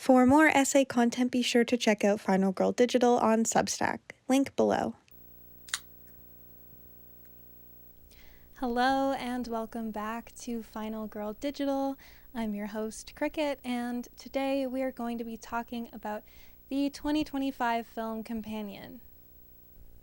For more essay content, be sure to check out Final Girl Digital on Substack. Link below. Hello and welcome back to Final Girl Digital. I'm your host, Cricket, and today we are going to be talking about the 2025 film Companion.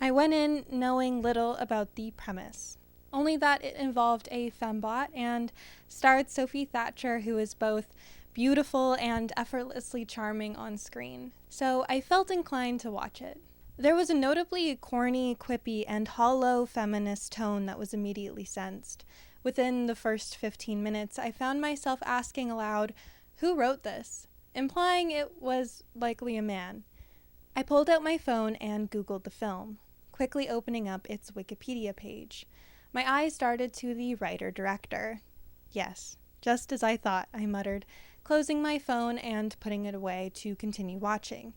I went in knowing little about the premise, only that it involved a fembot and starred Sophie Thatcher, who is both beautiful and effortlessly charming on screen, so I felt inclined to watch it. There was a notably corny, quippy, and hollow feminist tone that was immediately sensed. Within the first 15 minutes, I found myself asking aloud, who wrote this? Implying it was likely a man. I pulled out my phone and Googled the film, quickly opening up its Wikipedia page. My eyes darted to the writer-director. Yes, just as I thought, I muttered, closing my phone and putting it away to continue watching.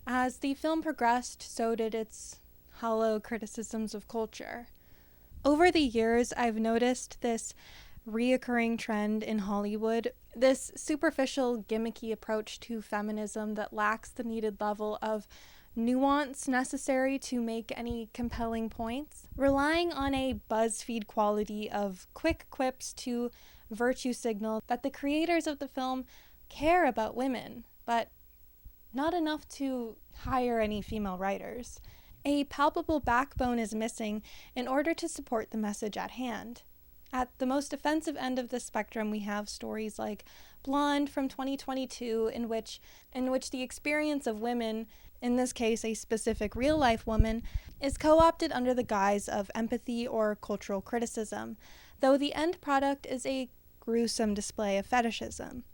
As the film progressed, so did its hollow criticisms of culture. Over the years, I've noticed this reoccurring trend in Hollywood, this superficial, gimmicky approach to feminism that lacks the needed level of nuance necessary to make any compelling points, relying on a BuzzFeed quality of quick quips to virtue signal that the creators of the film care about women, but not enough to hire any female writers. A palpable backbone is missing in order to support the message at hand. At the most offensive end of the spectrum, we have stories like Blonde from 2022, in which the experience of women, in this case a specific real-life woman, is co-opted under the guise of empathy or cultural criticism, though the end product is a gruesome display of fetishism.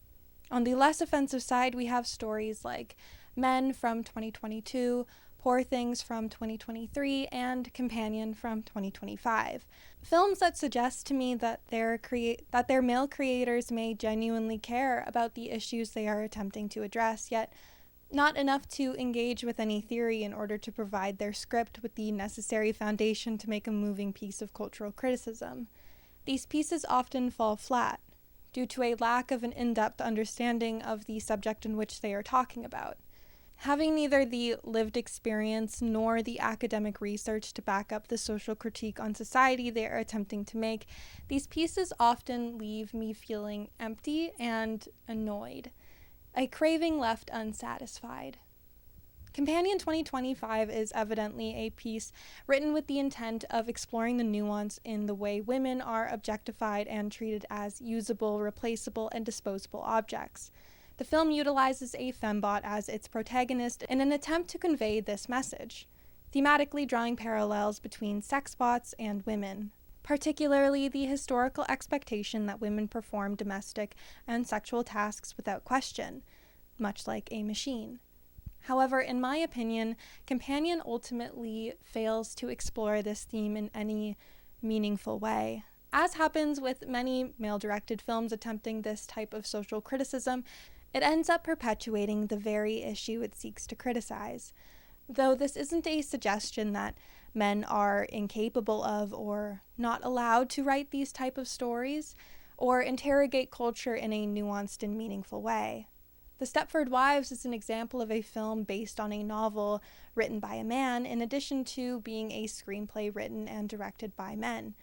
On the less offensive side, we have stories like Men from 2022, Poor Things from 2023, and Companion from 2025. Films that suggest to me that their male creators may genuinely care about the issues they are attempting to address, yet not enough to engage with any theory in order to provide their script with the necessary foundation to make a moving piece of cultural criticism. These pieces often fall flat, due to a lack of an in-depth understanding of the subject in which they are talking about. Having neither the lived experience nor the academic research to back up the social critique on society they are attempting to make, these pieces often leave me feeling empty and annoyed, a craving left unsatisfied. Companion 2025 is evidently a piece written with the intent of exploring the nuance in the way women are objectified and treated as usable, replaceable, and disposable objects. The film utilizes a fembot as its protagonist in an attempt to convey this message, thematically drawing parallels between sex bots and women, particularly the historical expectation that women perform domestic and sexual tasks without question, much like a machine. However, in my opinion, Companion ultimately fails to explore this theme in any meaningful way. As happens with many male-directed films attempting this type of social criticism, it ends up perpetuating the very issue it seeks to criticize. Though this isn't a suggestion that men are incapable of or not allowed to write these type of stories or interrogate culture in a nuanced and meaningful way. The Stepford Wives is an example of a film based on a novel written by a man, in addition to being a screenplay written and directed by men,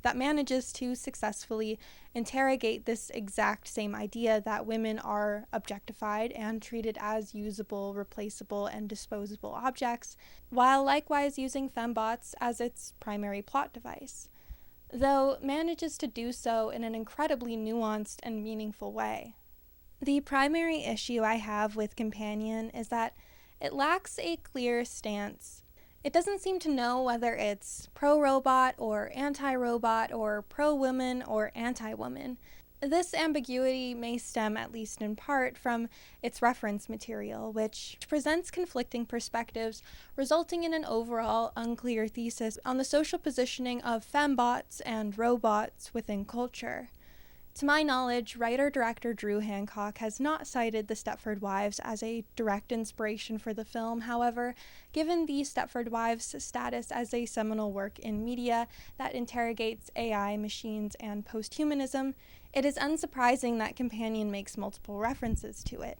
that manages to successfully interrogate this exact same idea that women are objectified and treated as usable, replaceable, and disposable objects, while likewise using fembots as its primary plot device, though manages to do so in an incredibly nuanced and meaningful way. The primary issue I have with Companion is that it lacks a clear stance. It doesn't seem to know whether it's pro-robot or anti-robot or pro-woman or anti-woman. This ambiguity may stem, at least in part, from its reference material, which presents conflicting perspectives, resulting in an overall unclear thesis on the social positioning of fembots and robots within culture. To my knowledge, writer-director Drew Hancock has not cited the Stepford Wives as a direct inspiration for the film. However, given the Stepford Wives' status as a seminal work in media that interrogates AI, machines, and posthumanism, it is unsurprising that Companion makes multiple references to it.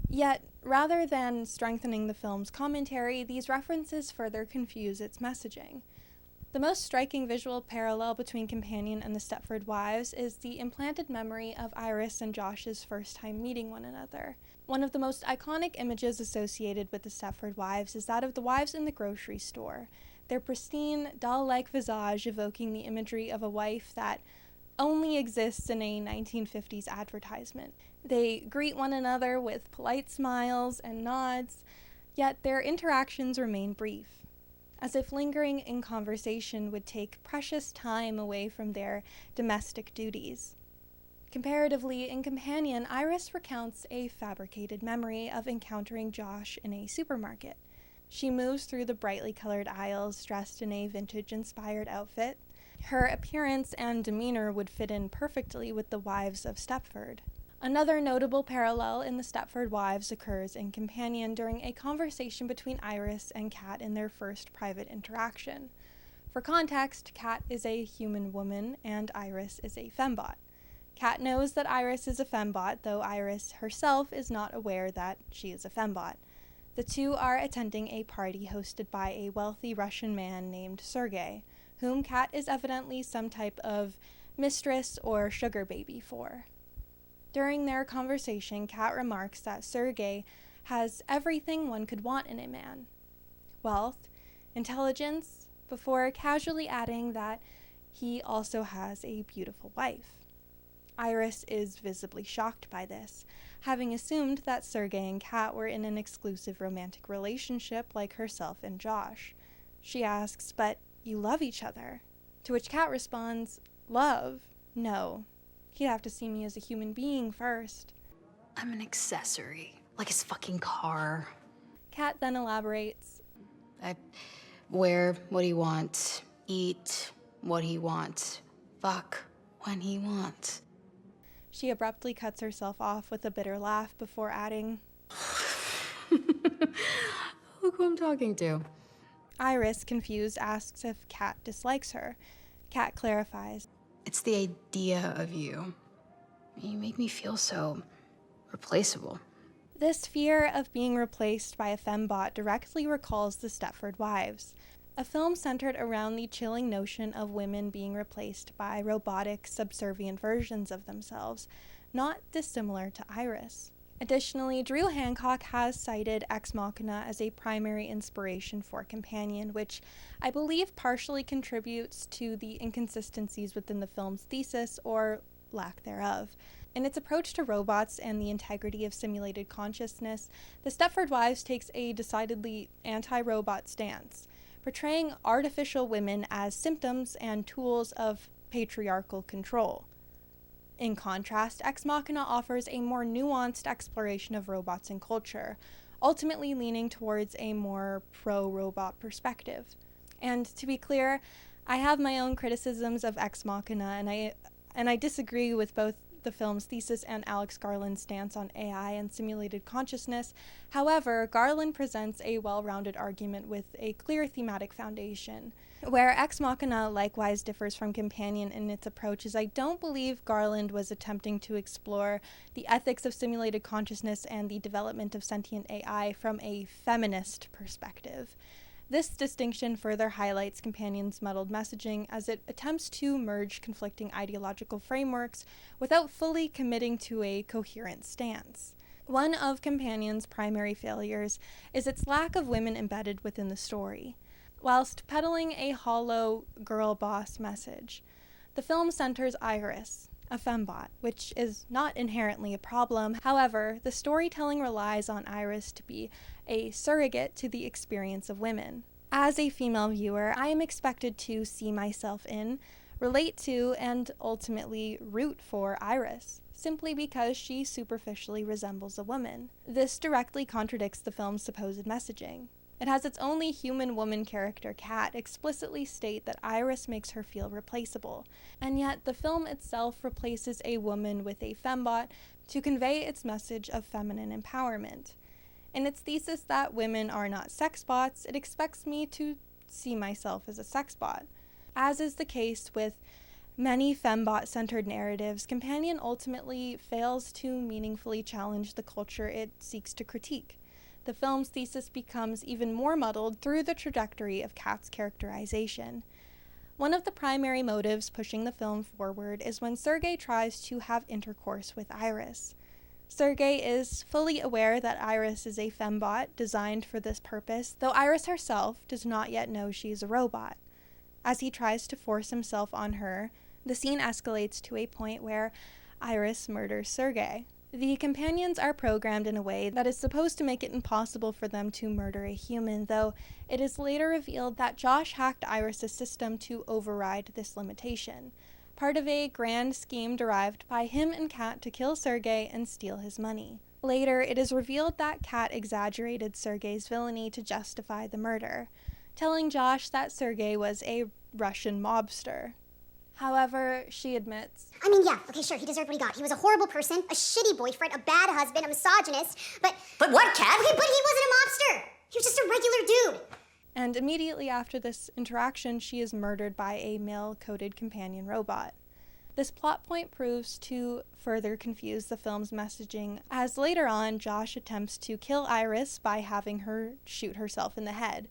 Yet, rather than strengthening the film's commentary, these references further confuse its messaging. The most striking visual parallel between Companion and the Stepford Wives is the implanted memory of Iris and Josh's first time meeting one another. One of the most iconic images associated with the Stepford Wives is that of the wives in the grocery store, their pristine, doll-like visage evoking the imagery of a wife that only exists in a 1950s advertisement. They greet one another with polite smiles and nods, yet their interactions remain brief, as if lingering in conversation would take precious time away from their domestic duties. Comparatively, in Companion, Iris recounts a fabricated memory of encountering Josh in a supermarket. She moves through the brightly colored aisles dressed in a vintage-inspired outfit. Her appearance and demeanor would fit in perfectly with the wives of Stepford. Another notable parallel in the Stepford Wives occurs in Companion during a conversation between Iris and Kat in their first private interaction. For context, Kat is a human woman and Iris is a fembot. Kat knows that Iris is a fembot, though Iris herself is not aware that she is a fembot. The two are attending a party hosted by a wealthy Russian man named Sergei, whom Kat is evidently some type of mistress or sugar baby for. During their conversation, Kat remarks that Sergei has everything one could want in a man: wealth, intelligence, before casually adding that he also has a beautiful wife. Iris is visibly shocked by this, having assumed that Sergei and Kat were in an exclusive romantic relationship like herself and Josh. She asks, "But you love each other?" To which Kat responds, "Love? No. He'd have to see me as a human being first." I'm an accessory, like his fucking car. Kat then elaborates, I wear what he wants, eat what he wants, fuck when he wants. She abruptly cuts herself off with a bitter laugh before adding, Look who I'm talking to. Iris, confused, asks if Kat dislikes her. Kat clarifies, It's the idea of you. You make me feel so replaceable. This fear of being replaced by a fembot directly recalls the Stepford Wives, a film centered around the chilling notion of women being replaced by robotic, subservient versions of themselves, not dissimilar to Iris. Additionally, Drew Hancock has cited Ex Machina as a primary inspiration for Companion, which I believe partially contributes to the inconsistencies within the film's thesis, or lack thereof. In its approach to robots and the integrity of simulated consciousness, the Stepford Wives takes a decidedly anti-robot stance, portraying artificial women as symptoms and tools of patriarchal control. In contrast, Ex Machina offers a more nuanced exploration of robots and culture, ultimately leaning towards a more pro-robot perspective. And to be clear, I have my own criticisms of Ex Machina, and I disagree with both the film's thesis and Alex Garland's stance on AI and simulated consciousness. However, Garland presents a well-rounded argument with a clear thematic foundation. Where Ex Machina likewise differs from Companion in its approach is I don't believe Garland was attempting to explore the ethics of simulated consciousness and the development of sentient AI from a feminist perspective. This distinction further highlights Companion's muddled messaging as it attempts to merge conflicting ideological frameworks without fully committing to a coherent stance. One of Companion's primary failures is its lack of women embedded within the story. Whilst peddling a hollow girl boss message, the film centers Iris, a fembot, which is not inherently a problem. However, the storytelling relies on Iris to be a surrogate to the experience of women. As a female viewer, I am expected to see myself in, relate to, and ultimately root for Iris, simply because she superficially resembles a woman. This directly contradicts the film's supposed messaging. It has its only human woman character, Kat, explicitly state that Iris makes her feel replaceable, and yet the film itself replaces a woman with a fembot to convey its message of feminine empowerment. In its thesis that women are not sex bots, it expects me to see myself as a sex bot, as is the case with many fembot-centered narratives, Companion ultimately fails to meaningfully challenge the culture it seeks to critique. The film's thesis becomes even more muddled through the trajectory of Kat's characterization. One of the primary motives pushing the film forward is when Sergei tries to have intercourse with Iris. Sergei is fully aware that Iris is a fembot designed for this purpose, though Iris herself does not yet know she is a robot. As he tries to force himself on her, the scene escalates to a point where Iris murders Sergei. The companions are programmed in a way that is supposed to make it impossible for them to murder a human, though it is later revealed that Josh hacked Iris' system to override this limitation, part of a grand scheme derived by him and Kat to kill Sergei and steal his money. Later, it is revealed that Kat exaggerated Sergei's villainy to justify the murder, telling Josh that Sergei was a Russian mobster. However, she admits, I mean, yeah, okay, sure, he deserved what he got. He was a horrible person, a shitty boyfriend, a bad husband, a misogynist, but... But what, Kat? Okay, but he wasn't a mobster! He was just a regular dude! And immediately after this interaction, she is murdered by a male-coded companion robot. This plot point proves to further confuse the film's messaging, as later on, Josh attempts to kill Iris by having her shoot herself in the head,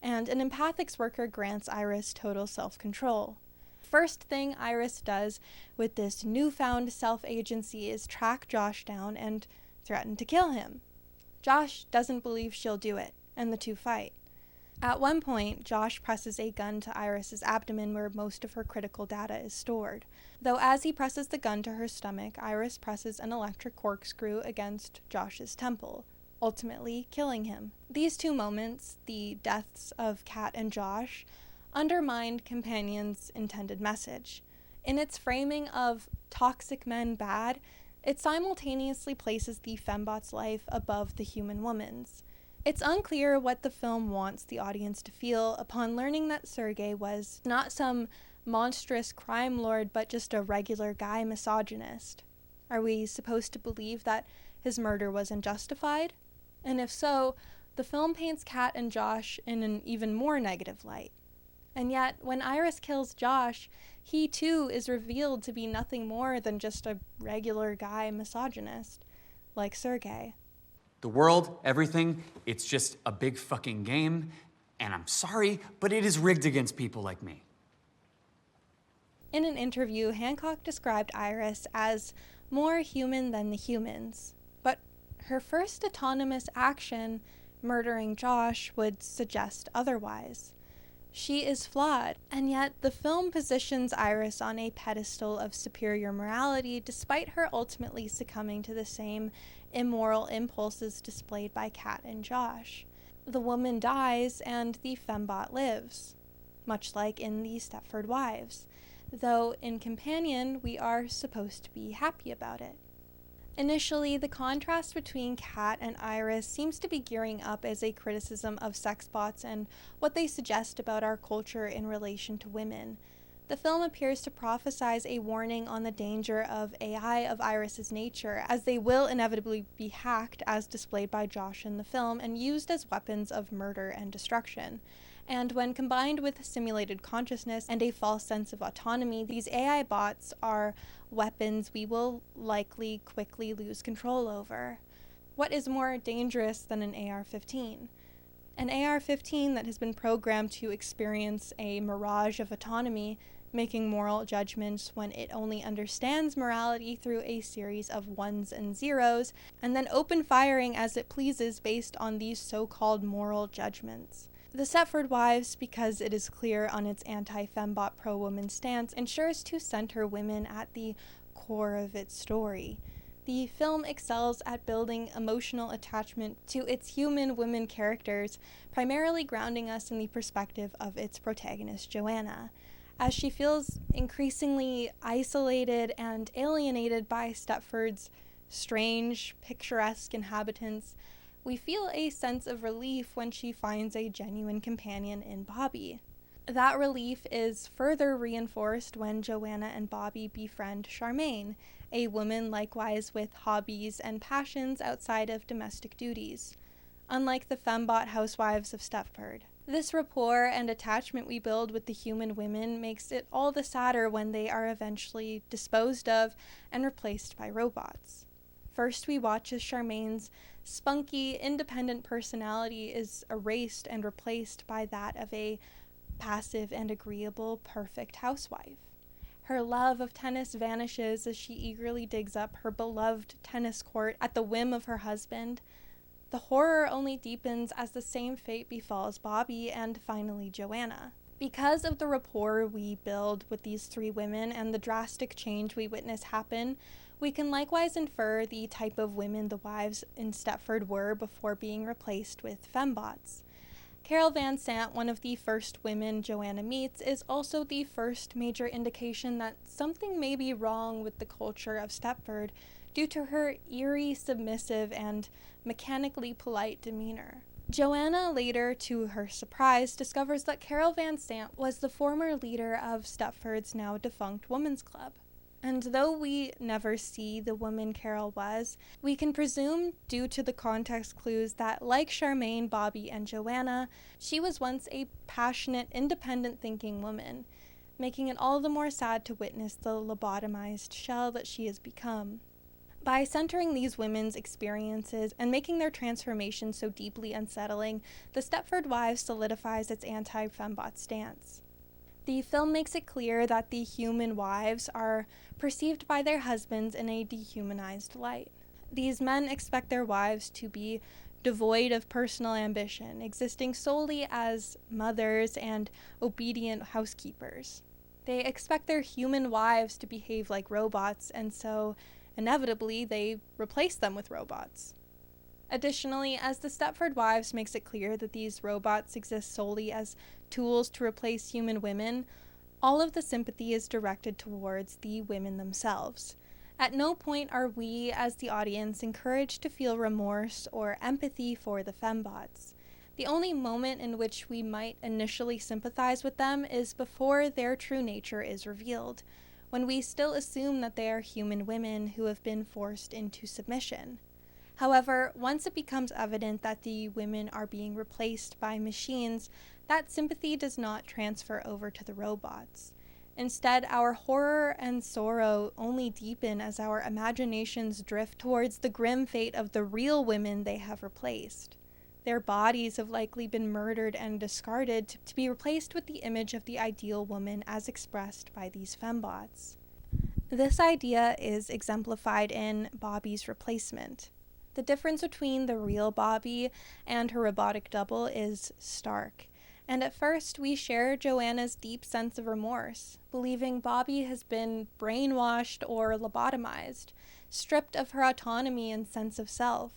and an empathics worker grants Iris total self-control. First thing Iris does with this newfound self-agency is track Josh down and threaten to kill him. Josh doesn't believe she'll do it, and the two fight. At one point, Josh presses a gun to Iris's abdomen where most of her critical data is stored. Though as he presses the gun to her stomach, Iris presses an electric corkscrew against Josh's temple, ultimately killing him. These two moments, the deaths of Kat and Josh, undermined Companion's intended message. In its framing of toxic men bad, it simultaneously places the fembot's life above the human woman's. It's unclear what the film wants the audience to feel upon learning that Sergei was not some monstrous crime lord, but just a regular guy misogynist. Are we supposed to believe that his murder was unjustified? And if so, the film paints Kat and Josh in an even more negative light. And yet, when Iris kills Josh, he too is revealed to be nothing more than just a regular guy misogynist, like Sergei. The world, everything, it's just a big fucking game, and I'm sorry, but it is rigged against people like me. In an interview, Hancock described Iris as more human than the humans, but her first autonomous action, murdering Josh, would suggest otherwise. She is flawed, and yet the film positions Iris on a pedestal of superior morality despite her ultimately succumbing to the same immoral impulses displayed by Kat and Josh. The woman dies and the fembot lives, much like in the Stepford Wives, though in Companion we are supposed to be happy about it. Initially, the contrast between Kat and Iris seems to be gearing up as a criticism of sex bots and what they suggest about our culture in relation to women. The film appears to prophesize a warning on the danger of AI of Iris's nature, as they will inevitably be hacked as displayed by Josh in the film and used as weapons of murder and destruction. And when combined with simulated consciousness and a false sense of autonomy, these AI bots are weapons we will likely quickly lose control over. What is more dangerous than an AR-15? An AR-15 that has been programmed to experience a mirage of autonomy, making moral judgments when it only understands morality through a series of ones and zeros, and then open firing as it pleases based on these so-called moral judgments. The Stepford Wives, because it is clear on its anti-fembot pro-woman stance, ensures to center women at the core of its story. The film excels at building emotional attachment to its human women characters, primarily grounding us in the perspective of its protagonist, Joanna. As she feels increasingly isolated and alienated by Stepford's strange, picturesque inhabitants, we feel a sense of relief when she finds a genuine companion in Bobby. That relief is further reinforced when Joanna and Bobby befriend Charmaine, a woman likewise with hobbies and passions outside of domestic duties. Unlike the fembot housewives of Stepford, This rapport and attachment we build with the human women makes it all the sadder when they are eventually disposed of and replaced by robots. First, we watch as Charmaine's spunky, independent personality is erased and replaced by that of a passive and agreeable, perfect housewife. Her love of tennis vanishes as she eagerly digs up her beloved tennis court at the whim of her husband. The horror only deepens as the same fate befalls Bobby and finally Joanna. Because of the rapport we build with these three women and the drastic change we witness happen, we can likewise infer the type of women the wives in Stepford were before being replaced with fembots. Carol Van Sant, one of the first women Joanna meets, is also the first major indication that something may be wrong with the culture of Stepford due to her eerie, submissive, and mechanically polite demeanor. Joanna later, to her surprise, discovers that Carol Van Sant was the former leader of Stepford's now defunct women's club. And though we never see the woman Carol was, we can presume, due to the context clues, that like Charmaine, Bobby, and Joanna, she was once a passionate, independent-thinking woman, making it all the more sad to witness the lobotomized shell that she has become. By centering these women's experiences and making their transformation so deeply unsettling, the Stepford Wives solidifies its anti-fembot stance. The film makes it clear that the human wives are perceived by their husbands in a dehumanized light. These men expect their wives to be devoid of personal ambition, existing solely as mothers and obedient housekeepers. They expect their human wives to behave like robots, and so inevitably they replace them with robots. Additionally, as the Stepford Wives makes it clear that these robots exist solely as tools to replace human women, all of the sympathy is directed towards the women themselves. At no point are we, as the audience, encouraged to feel remorse or empathy for the fembots. The only moment in which we might initially sympathize with them is before their true nature is revealed, when we still assume that they are human women who have been forced into submission. However, once it becomes evident that the women are being replaced by machines, that sympathy does not transfer over to the robots. Instead, our horror and sorrow only deepen as our imaginations drift towards the grim fate of the real women they have replaced. Their bodies have likely been murdered and discarded to be replaced with the image of the ideal woman as expressed by these fembots. This idea is exemplified in Bobby's replacement. The difference between the real Bobby and her robotic double is stark, and at first we share Joanna's deep sense of remorse, believing Bobby has been brainwashed or lobotomized, stripped of her autonomy and sense of self.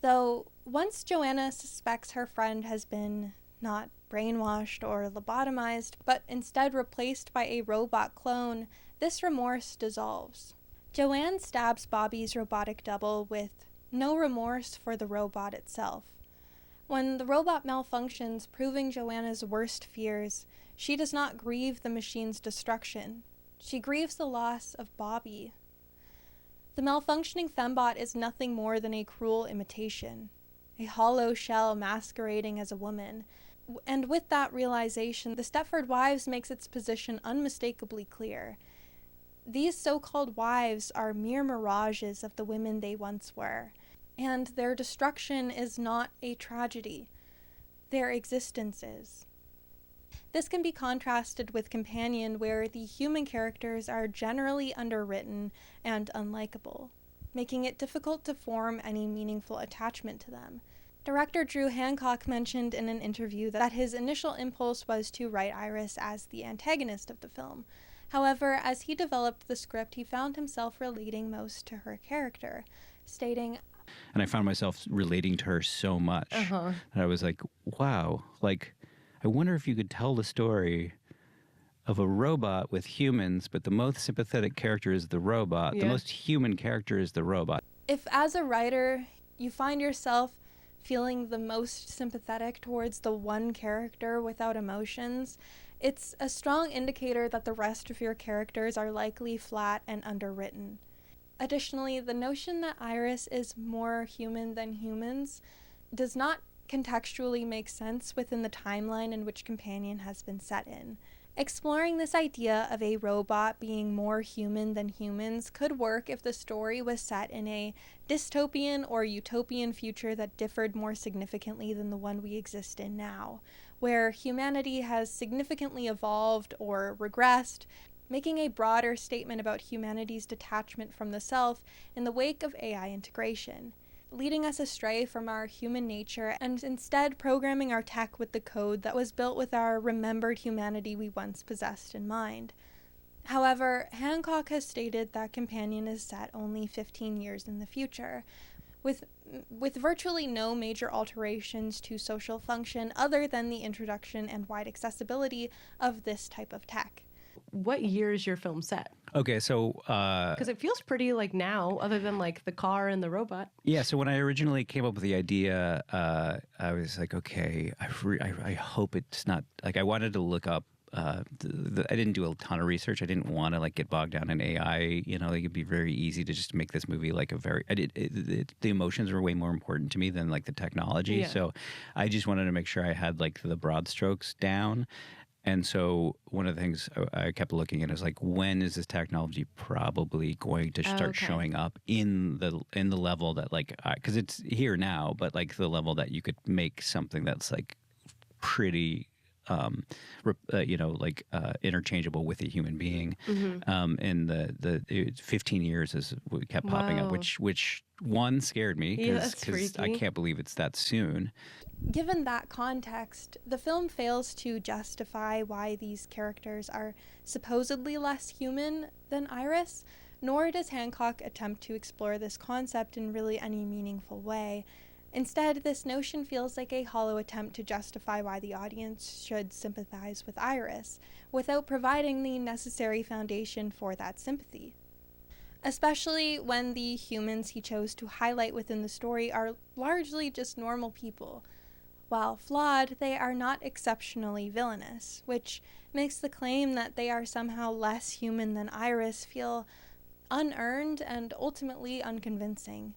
Though once Joanna suspects her friend has been not brainwashed or lobotomized, but instead replaced by a robot clone, this remorse dissolves. Joanne stabs Bobby's robotic double with no remorse for the robot itself. When the robot malfunctions, proving Joanna's worst fears, she does not grieve the machine's destruction. She grieves the loss of Bobby. The malfunctioning fembot is nothing more than a cruel imitation, a hollow shell masquerading as a woman. And with that realization, the Stepford Wives makes its position unmistakably clear. These so-called wives are mere mirages of the women they once were, and their destruction is not a tragedy. Their existence is. This can be contrasted with Companion, where the human characters are generally underwritten and unlikable, making it difficult to form any meaningful attachment to them. Director Drew Hancock mentioned in an interview that his initial impulse was to write Iris as the antagonist of the film. However, as he developed the script, he found himself relating most to her character, stating, and I found myself relating to her so much that I was like, wow, like, I wonder if you could tell the story of a robot with humans, but the most sympathetic character is the robot. Yeah. The most human character is the robot. If as a writer, you find yourself feeling the most sympathetic towards the one character without emotions, it's a strong indicator that the rest of your characters are likely flat and underwritten. Additionally, the notion that Iris is more human than humans does not contextually makes sense within the timeline in which Companion has been set in. Exploring this idea of a robot being more human than humans could work if the story was set in a dystopian or utopian future that differed more significantly than the one we exist in now, where humanity has significantly evolved or regressed, making a broader statement about humanity's detachment from the self in the wake of AI integration, leading us astray from our human nature and instead programming our tech with the code that was built with our remembered humanity we once possessed in mind. However, Hancock has stated that Companion is set only 15 years in the future, with virtually no major alterations to social function other than the introduction and wide accessibility of this type of tech. What year is your film set? Okay, so because it feels pretty like now, other than like the car and the robot. Yeah, so when I originally came up with the idea, I was like, okay, I hope it's not like I wanted to look up. I didn't do a ton of research. I didn't want to like get bogged down in AI. You know, like, it'd be very easy to just make this movie like a very. The emotions were way more important to me than like the technology. Yeah. So I just wanted to make sure I had like the broad strokes down. And so one of the things I kept looking at is like, when is this technology probably going to start showing up in the level that like, because it's here now, but like the level that you could make something that's like pretty, interchangeable with a human being. And the 15 years is what kept popping up, which one scared me because I can't believe it's that soon. Given that context, the film fails to justify why these characters are supposedly less human than Iris, nor does Hancock attempt to explore this concept in really any meaningful way. Instead, this notion feels like a hollow attempt to justify why the audience should sympathize with Iris, without providing the necessary foundation for that sympathy. Especially when the humans he chose to highlight within the story are largely just normal people. While flawed, they are not exceptionally villainous, which makes the claim that they are somehow less human than Iris feel unearned and ultimately unconvincing.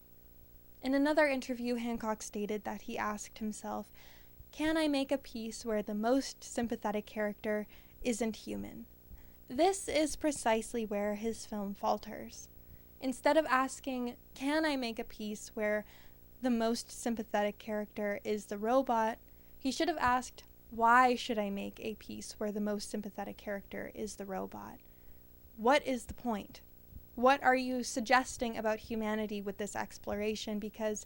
In another interview, Hancock stated that he asked himself, "Can I make a piece where the most sympathetic character isn't human?" This is precisely where his film falters. Instead of asking, "Can I make a piece where the most sympathetic character is the robot?" he should have asked, "Why should I make a piece where the most sympathetic character is the robot? What is the point? What are you suggesting about humanity with this exploration?" Because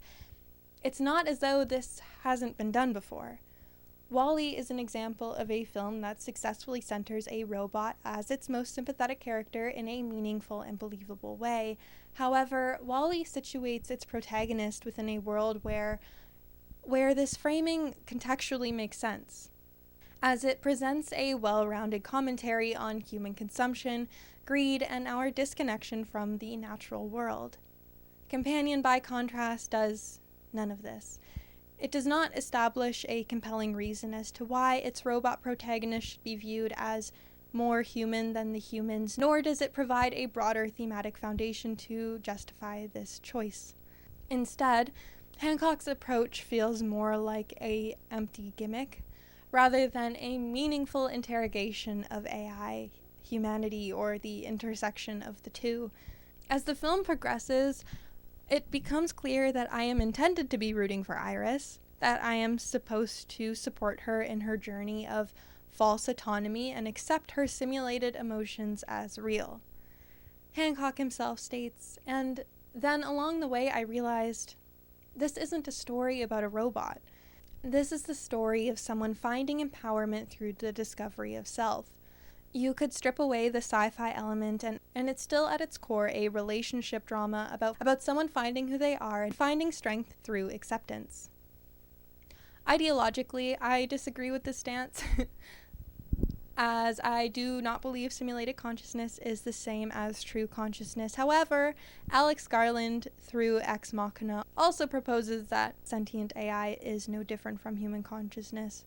it's not as though this hasn't been done before. WALL-E is an example of a film that successfully centers a robot as its most sympathetic character in a meaningful and believable way. However, WALL-E situates its protagonist within a world where this framing contextually makes sense, as it presents a well-rounded commentary on human consumption, greed, and our disconnection from the natural world. Companion, by contrast, does none of this. It does not establish a compelling reason as to why its robot protagonist should be viewed as more human than the humans, nor does it provide a broader thematic foundation to justify this choice. Instead, Hancock's approach feels more like an empty gimmick, rather than a meaningful interrogation of AI, humanity, or the intersection of the two. As the film progresses, it becomes clear that I am intended to be rooting for Iris, that I am supposed to support her in her journey of false autonomy and accept her simulated emotions as real. Hancock himself states, and then along the way I realized, this isn't a story about a robot. This is the story of someone finding empowerment through the discovery of self. You could strip away the sci-fi element and it's still at its core a relationship drama about someone finding who they are and finding strength through acceptance. Ideologically, I disagree with this stance, as I do not believe simulated consciousness is the same as true consciousness. However, Alex Garland, through Ex Machina, also proposes that sentient AI is no different from human consciousness,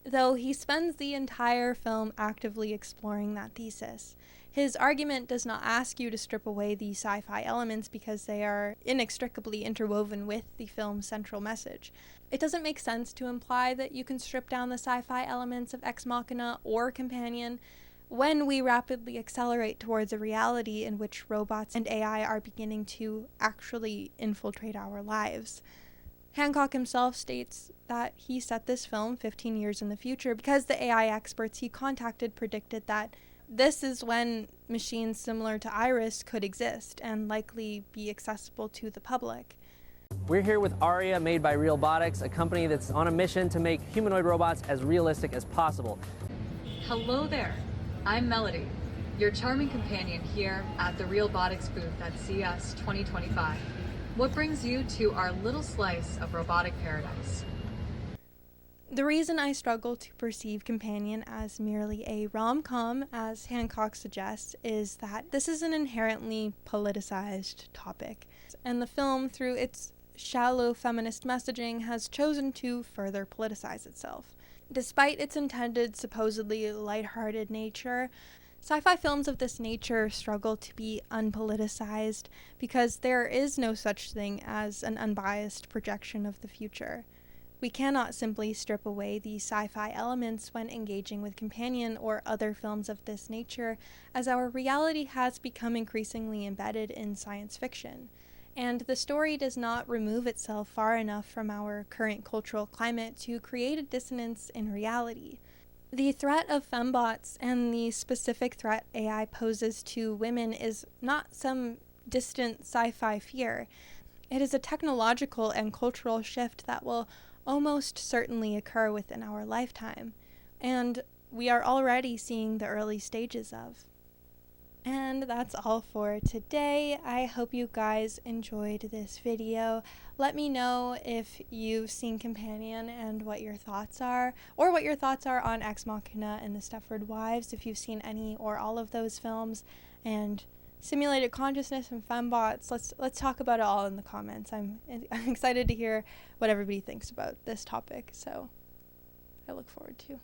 though he spends the entire film actively exploring that thesis. His argument does not ask you to strip away the sci-fi elements because they are inextricably interwoven with the film's central message. It doesn't make sense to imply that you can strip down the sci-fi elements of Ex Machina or Companion when we rapidly accelerate towards a reality in which robots and AI are beginning to actually infiltrate our lives. Hancock himself states that he set this film 15 years in the future because the AI experts he contacted predicted that this is when machines similar to Iris could exist and likely be accessible to the public. We're here with Aria, made by Realbotics, a company that's on a mission to make humanoid robots as realistic as possible. Hello there, I'm Melody, your charming companion here at the Realbotics booth at CES 2025. What brings you to our little slice of robotic paradise? The reason I struggle to perceive Companion as merely a rom-com, as Hancock suggests, is that this is an inherently politicized topic, and the film, through its shallow feminist messaging, has chosen to further politicize itself. Despite its intended, supposedly lighthearted nature, sci-fi films of this nature struggle to be unpoliticized because there is no such thing as an unbiased projection of the future. We cannot simply strip away the sci-fi elements when engaging with Companion or other films of this nature, as our reality has become increasingly embedded in science fiction, and the story does not remove itself far enough from our current cultural climate to create a dissonance in reality. The threat of fembots and the specific threat AI poses to women is not some distant sci-fi fear. It is a technological and cultural shift that will almost certainly occur within our lifetime, and we are already seeing the early stages of. And that's all for today. I hope you guys enjoyed this video. Let me know if you've seen Companion and what your thoughts are, or what your thoughts are on Ex Machina and the Stepford Wives, if you've seen any or all of those films, and simulated consciousness and fembots. Let's talk about it all in the comments. I'm excited to hear what everybody thinks about this topic, so I look forward to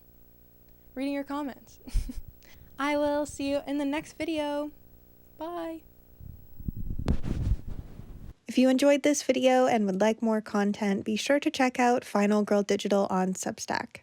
reading your comments. I will see you in the next video. Bye. If you enjoyed this video and would like more content, be sure to check out Final Girl Digital on Substack.